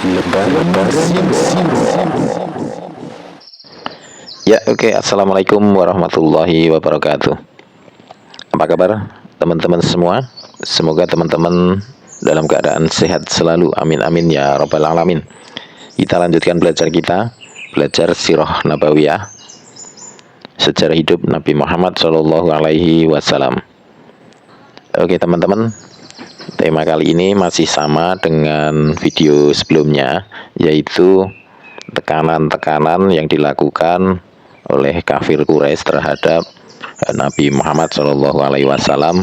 Lebar Sibo. Ya, oke. Assalamualaikum warahmatullahi wabarakatuh. Apa kabar teman-teman semua? Semoga teman-teman dalam keadaan sehat selalu. Amin amin ya rabbal alamin. Kita lanjutkan belajar sirah nabawiyah, sejarah hidup Nabi Muhammad Shallallahu Alaihi Wasallam. Oke teman-teman, tema kali ini masih sama dengan video sebelumnya, yaitu tekanan-tekanan yang dilakukan oleh kafir Quraisy terhadap Nabi Muhammad Shallallahu Alaihi Wasallam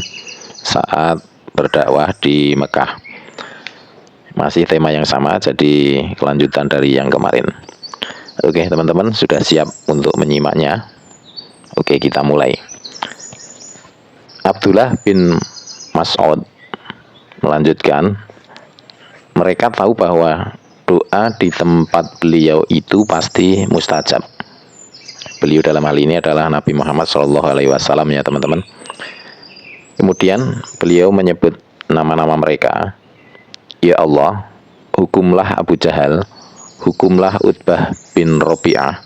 saat berdakwah di Mekah. Masih tema yang sama, jadi kelanjutan dari yang kemarin. Oke teman-teman, sudah siap untuk menyimaknya? Oke, kita mulai. Abdullah bin Mas'ud melanjutkan, mereka tahu bahwa doa di tempat beliau itu pasti mustajab. Beliau dalam hal ini adalah Nabi Muhammad SAW ya teman-teman. Kemudian beliau menyebut nama-nama mereka. Ya Allah, hukumlah Abu Jahal, hukumlah Utbah bin Rabi'ah,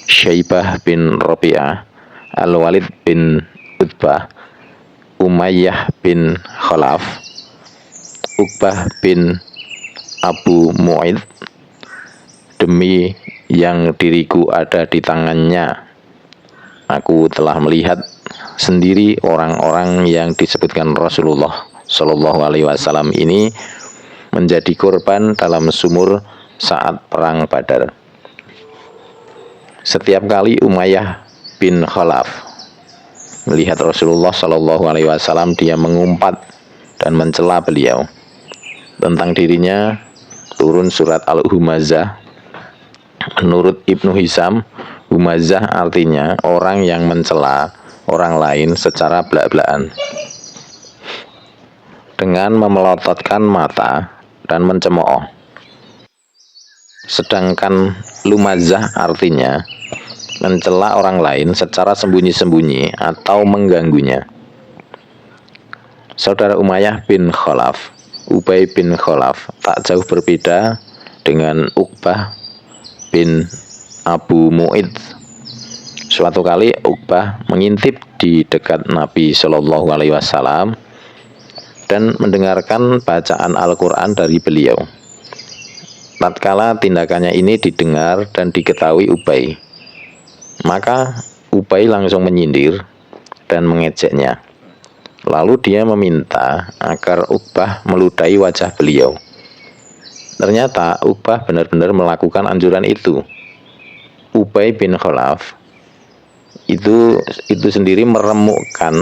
Syaibah bin Rabi'ah, Al-Walid bin Utbah, Umayyah bin Khalaf, Uqbah bin Abu Mu'id, demi yang diriku ada di tangannya, aku telah melihat sendiri orang-orang yang disebutkan Rasulullah Shallallahu Alaihi Wasallam ini menjadi korban dalam sumur saat perang Badar. Setiap kali Umayyah bin Khalaf melihat Rasulullah Shallallahu Alaihi Wasallam, dia mengumpat dan mencela beliau. Tentang dirinya turun surat Al-Humazah. Menurut Ibnu Hisam, Humazah artinya orang yang mencela orang lain secara belak-belakan dengan memelototkan mata dan mencemooh. Sedangkan Lumazah artinya mencela orang lain secara sembunyi-sembunyi atau mengganggunya. Saudara Umayyah bin Khalaf, Ubay bin Khalaf, tak jauh berbeda dengan Uqbah bin Abu Mu'id. Suatu kali Uqbah mengintip di dekat Nabi Shallallahu Alaihi Wasallam dan mendengarkan bacaan Al-Quran dari beliau. Tatkala tindakannya ini didengar dan diketahui Ubay, maka Ubay langsung menyindir dan mengejeknya. Lalu dia meminta agar Uqbah meludahi wajah beliau. Ternyata Uqbah benar-benar melakukan anjuran itu. Ubay bin Khalaf itu sendiri meremukkan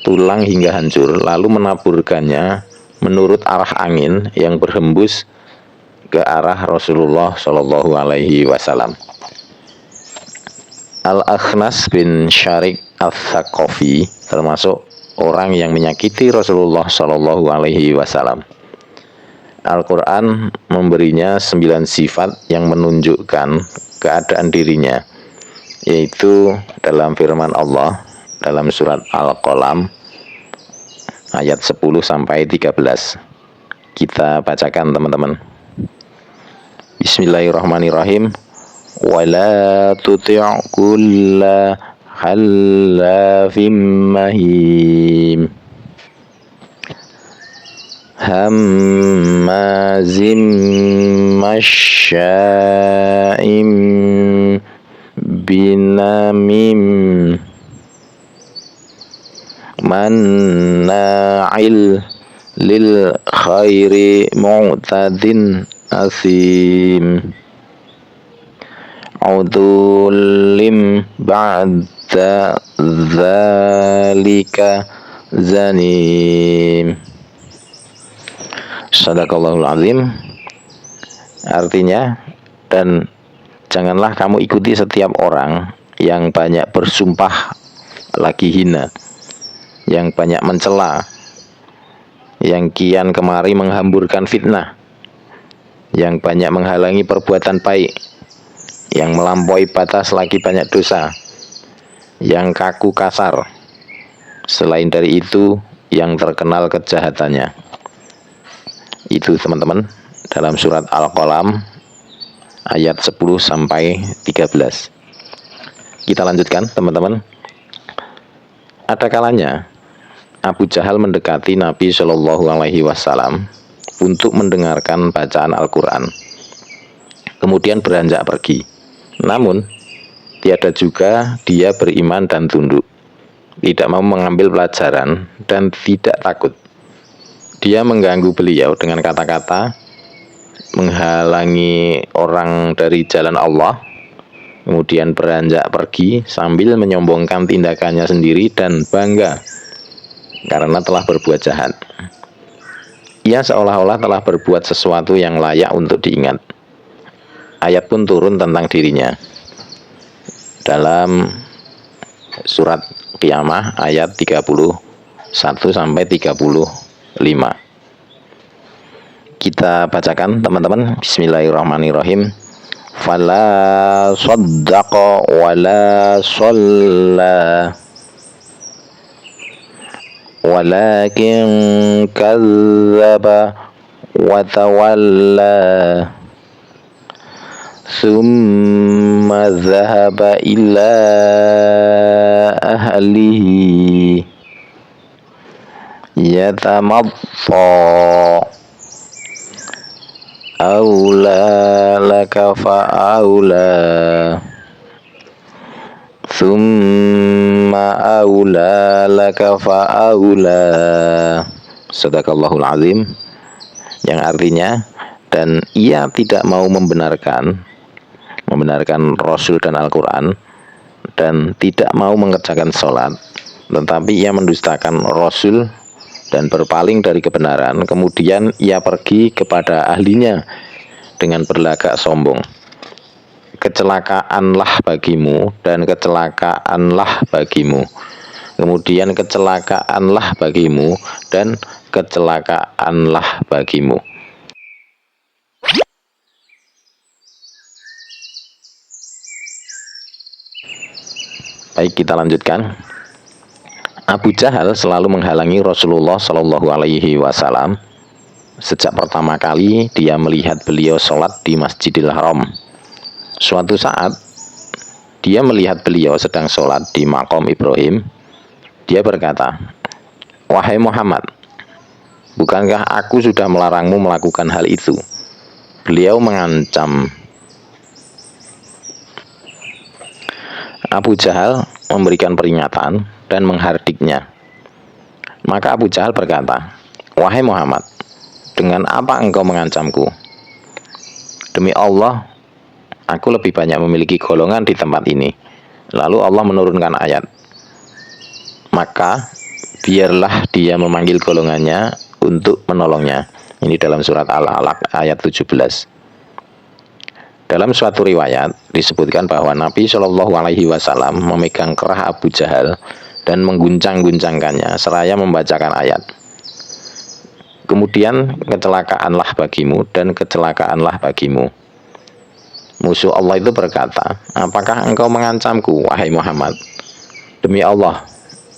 tulang hingga hancur, lalu menaburkannya menurut arah angin yang berhembus ke arah Rasulullah Shallallahu Alaihi Wasallam. Al-Akhnas bin Syarik Al-Thaqafi termasuk orang yang menyakiti Rasulullah Shallallahu Alaihi Wasallam. Al-Quran memberinya 9 sifat yang menunjukkan keadaan dirinya, yaitu dalam firman Allah dalam surat Al-Qalam ayat 10-13. Kita bacakan teman-teman. Bismillahirrahmanirrahim. Wala tuti' kulla halafim mahim hammazim masya'im binamim manna'il lil khairi mu'tadin asim udulim ba'da dzalika zanim. Shadaqallahul azim. Artinya, dan janganlah kamu ikuti setiap orang yang banyak bersumpah lagi hina, yang banyak mencela, yang kian kemari menghamburkan fitnah, yang banyak menghalangi perbuatan baik, yang melampaui batas lagi banyak dosa, yang kaku kasar. Selain dari itu, yang terkenal kejahatannya. Itu teman-teman dalam surat Al-Qalam ayat 10 sampai 13. Kita lanjutkan, teman-teman. Ada kalanya Abu Jahal mendekati Nabi Shallallahu Alaihi Wasallam untuk mendengarkan bacaan Al-Quran, kemudian beranjak pergi. Namun tiada juga dia beriman dan tunduk, tidak mau mengambil pelajaran dan tidak takut. Dia mengganggu beliau dengan kata-kata, menghalangi orang dari jalan Allah, kemudian beranjak pergi sambil menyombongkan tindakannya sendiri dan bangga karena telah berbuat jahat. Ia seolah-olah telah berbuat sesuatu yang layak untuk diingat. Ayat pun turun tentang dirinya dalam surat Qiyamah ayat 31 sampai 35. Kita bacakan, teman-teman. Bismillahirrahmanirrahim. Fala saddaqa wala shalla walakin kadzdzaba wa tawalla thumma dhahaba ila ahlihi yatamadda aula laka fa'aula thumma aula laka fa'aula. Shadaqallahul azim, yang artinya, dan ia tidak mau membenarkan Rasul dan Al-Quran, dan tidak mau mengerjakan sholat, tetapi ia mendustakan Rasul dan berpaling dari kebenaran. Kemudian ia pergi kepada ahlinya dengan berlagak sombong. Kecelakaanlah bagimu dan kecelakaanlah bagimu. Kemudian kecelakaanlah bagimu dan kecelakaanlah bagimu. Baik, kita lanjutkan. Abu Jahal selalu menghalangi Rasulullah Shallallahu Alaihi Wasallam. Sejak pertama kali dia melihat beliau sholat di Masjidil Haram. Suatu saat dia melihat beliau sedang sholat di Maqam Ibrahim. Dia berkata, "Wahai Muhammad, bukankah aku sudah melarangmu melakukan hal itu?" Beliau mengancam. Abu Jahal memberikan peringatan dan menghardiknya. Maka Abu Jahal berkata, "Wahai Muhammad, dengan apa engkau mengancamku? Demi Allah, aku lebih banyak memiliki golongan di tempat ini." Lalu Allah menurunkan ayat, "Maka biarlah dia memanggil golongannya untuk menolongnya." Ini dalam surat Al-Alaq ayat 17. Dalam suatu riwayat disebutkan bahwa Nabi Shallallahu Alaihi Wasallam memegang kerah Abu Jahal dan mengguncang-guncangkannya seraya membacakan ayat. Kemudian kecelakaanlah bagimu dan kecelakaanlah bagimu. Musuh Allah itu berkata, "Apakah engkau mengancamku, wahai Muhammad? Demi Allah,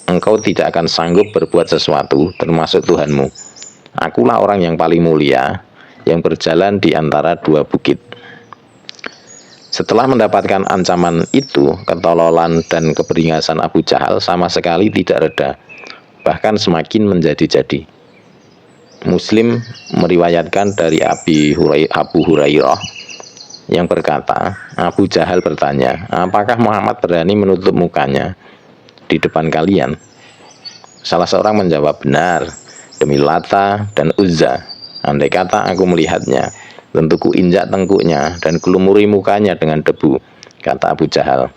engkau tidak akan sanggup berbuat sesuatu termasuk Tuhanmu. Akulah orang yang paling mulia yang berjalan di antara dua bukit." Setelah mendapatkan ancaman itu, ketololan dan keberingasan Abu Jahal sama sekali tidak reda, bahkan semakin menjadi-jadi. Muslim meriwayatkan dari Abu Hurairah yang berkata, Abu Jahal bertanya, "Apakah Muhammad berani menutup mukanya di depan kalian?" Salah seorang menjawab, "Benar, demi Lata dan Uzza, andai kata aku melihatnya, tentu ku injak tengkuknya dan kulumuri mukanya dengan debu," kata Abu Jahal.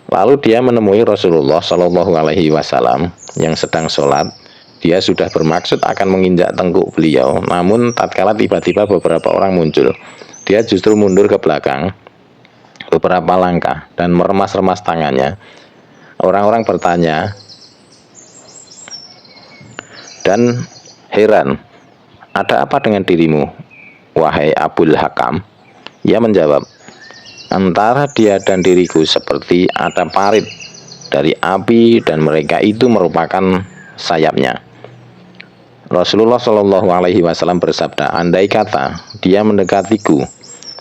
Lalu dia menemui Rasulullah Shallallahu Alaihi Wasallam yang sedang sholat. Dia sudah bermaksud akan menginjak tengkuk beliau, namun tatkala tiba-tiba beberapa orang muncul, dia justru mundur ke belakang beberapa langkah dan meremas-remas tangannya. Orang-orang bertanya dan heran, "Ada apa dengan dirimu, wahai Abul Hakam?" Ia menjawab, "Antara dia dan diriku seperti ada parit dari api dan mereka itu merupakan sayapnya." Rasulullah Shallallahu Alaihi Wasallam bersabda, andai kata dia mendekatiku,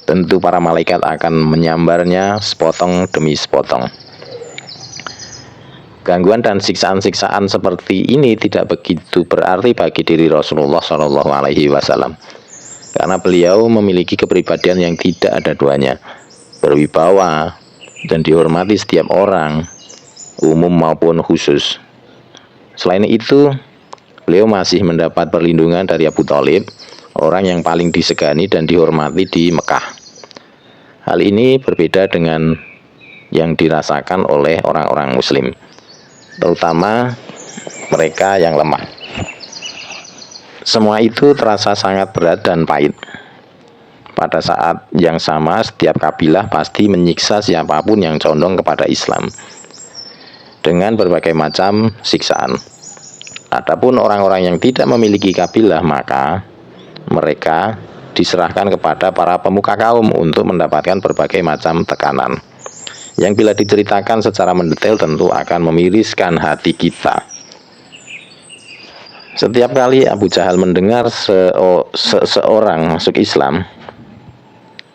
tentu para malaikat akan menyambarnya sepotong demi sepotong. Gangguan dan siksaan-siksaan seperti ini tidak begitu berarti bagi diri Rasulullah Shallallahu Alaihi Wasallam, karena beliau memiliki kepribadian yang tidak ada duanya, berwibawa dan dihormati setiap orang, umum maupun khusus. Selain itu, beliau masih mendapat perlindungan dari Abu Thalib, orang yang paling disegani dan dihormati di Mekah. Hal ini berbeda dengan yang dirasakan oleh orang-orang Muslim, terutama mereka yang lemah. Semua itu terasa sangat berat dan pahit. Pada saat yang sama, setiap kabilah pasti menyiksa siapapun yang condong kepada Islam dengan berbagai macam siksaan. Adapun orang-orang yang tidak memiliki kabilah, maka mereka diserahkan kepada para pemuka kaum untuk mendapatkan berbagai macam tekanan, yang bila diceritakan secara mendetail tentu akan memiriskan hati kita. Setiap kali Abu Jahal mendengar seseorang masuk Islam,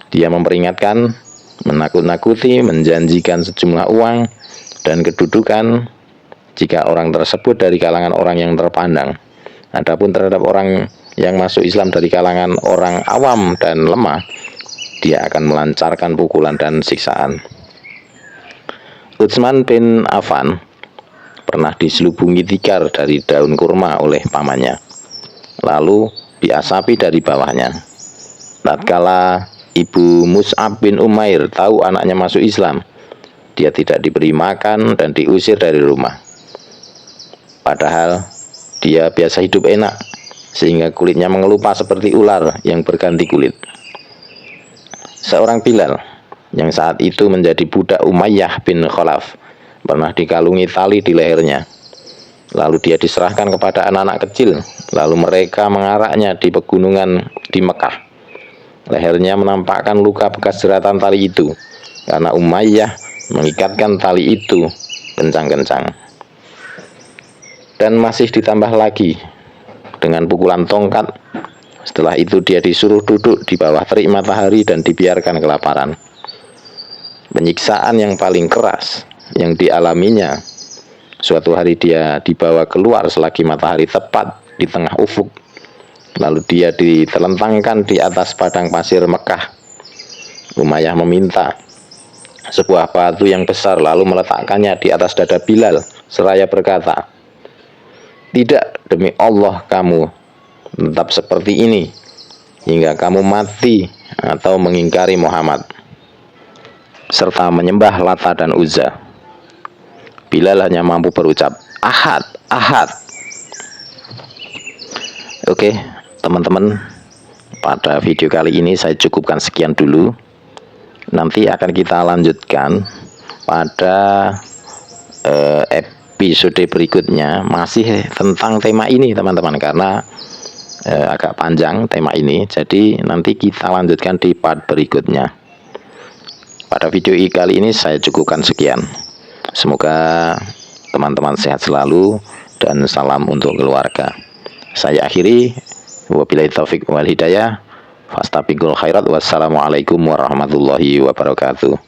dia memperingatkan, menakut-nakuti, menjanjikan sejumlah uang dan kedudukan jika orang tersebut dari kalangan orang yang terpandang. Adapun terhadap orang yang masuk Islam dari kalangan orang awam dan lemah, dia akan melancarkan pukulan dan siksaan. Utsman bin Affan pernah diselubungi tikar dari daun kurma oleh pamannya, lalu diasapi dari bawahnya. Tatkala ibu Mus'ab bin Umair tahu anaknya masuk Islam, dia tidak diberi makan dan diusir dari rumah. Padahal dia biasa hidup enak, sehingga kulitnya mengelupas seperti ular yang berganti kulit. Seorang Bilal yang saat itu menjadi budak Umayyah bin Khalaf pernah dikalungi tali di lehernya. Lalu dia diserahkan kepada anak-anak kecil, lalu mereka mengaraknya di pegunungan di Mekah. Lehernya menampakkan luka bekas jeratan tali itu, karena Umayyah mengikatkan tali itu kencang-kencang. Dan masih ditambah lagi dengan pukulan tongkat. Setelah itu dia disuruh duduk di bawah terik matahari dan dibiarkan kelaparan. Penyiksaan yang paling keras yang dialaminya, suatu hari dia dibawa keluar selagi matahari tepat di tengah ufuk. Lalu dia ditelentangkan di atas padang pasir Mekah. Umayyah meminta sebuah batu yang besar lalu meletakkannya di atas dada Bilal seraya berkata, tidak, demi Allah kamu tetap seperti ini hingga kamu mati atau mengingkari Muhammad serta menyembah Lata dan Uzza. Bilal hanya mampu berucap Ahad, Ahad. Oke, teman-teman, pada video kali ini saya cukupkan sekian dulu. Nanti akan kita lanjutkan pada episode berikutnya, masih tentang tema ini teman-teman, karena agak panjang tema ini. Jadi nanti kita lanjutkan di part berikutnya. Pada video kali ini saya cukupkan sekian. Semoga teman-teman sehat selalu dan salam untuk keluarga. Saya akhiri, wabillahi taufik wal hidayah, fastabiqul khairat. Wassalamualaikum warahmatullahi wabarakatuh.